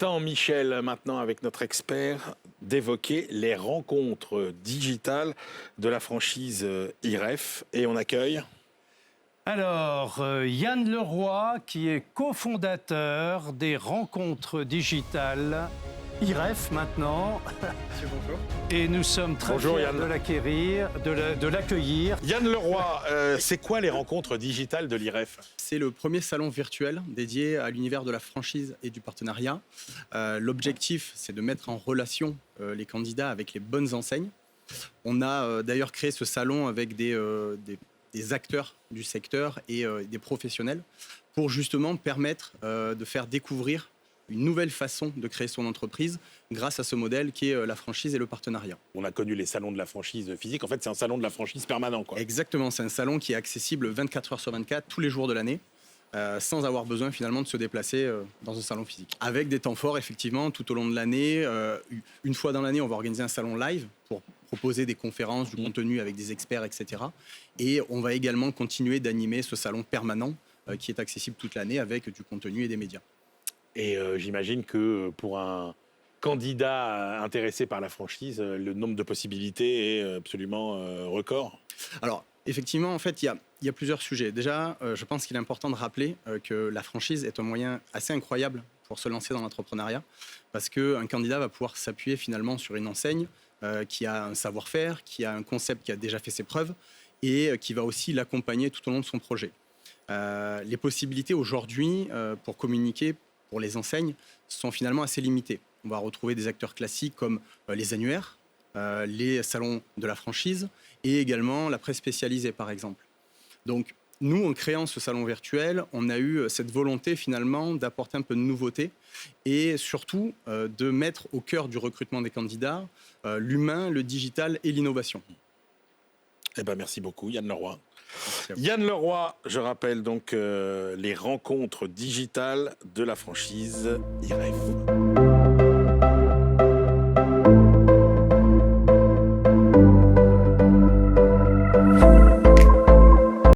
temps, Michel, maintenant avec notre expert, d'évoquer les rencontres digitales de la franchise IREF. Et on accueille... Alors, Yann Leroy, qui est cofondateur des rencontres digitales IREF maintenant. Monsieur, bonjour. Et nous sommes très Bonjour, fiers Yann. de l'accueillir. Yann Leroy, c'est quoi les rencontres digitales de l'IREF? C'est le premier salon virtuel dédié à l'univers de la franchise et du partenariat. L'objectif, c'est de mettre en relation les candidats avec les bonnes enseignes. On a d'ailleurs créé ce salon avec des acteurs du secteur et des professionnels pour justement permettre de faire découvrir une nouvelle façon de créer son entreprise grâce à ce modèle qui est la franchise et le partenariat. On a connu les salons de la franchise physique. En fait, c'est un salon de la franchise permanent, quoi. Exactement, c'est un salon qui est accessible 24 heures sur 24, tous les jours de l'année, sans avoir besoin finalement de se déplacer dans un salon physique. Avec des temps forts, effectivement, tout au long de l'année. Une fois dans l'année, on va organiser un salon live pour proposer des conférences, du contenu avec des experts, etc. Et on va également continuer d'animer ce salon permanent qui est accessible toute l'année avec du contenu et des médias. Et j'imagine que pour un candidat intéressé par la franchise, le nombre de possibilités est absolument record. Alors, effectivement, en fait, il y a plusieurs sujets. Déjà, je pense qu'il est important de rappeler que la franchise est un moyen assez incroyable pour se lancer dans l'entrepreneuriat, parce qu'un candidat va pouvoir s'appuyer finalement sur une enseigne qui a un savoir-faire, qui a un concept qui a déjà fait ses preuves, et qui va aussi l'accompagner tout au long de son projet. Les possibilités aujourd'hui pour communiquer pour les enseignes sont finalement assez limitées. On va retrouver des acteurs classiques comme les annuaires, les salons de la franchise et également la presse spécialisée, par exemple. Donc, nous, en créant ce salon virtuel, on a eu cette volonté finalement d'apporter un peu de nouveauté et surtout de mettre au cœur du recrutement des candidats l'humain, le digital et l'innovation. Eh ben, merci beaucoup, Yann Leroy. Merci à vous. Yann Leroy, je rappelle donc les rencontres digitales de la franchise IREF.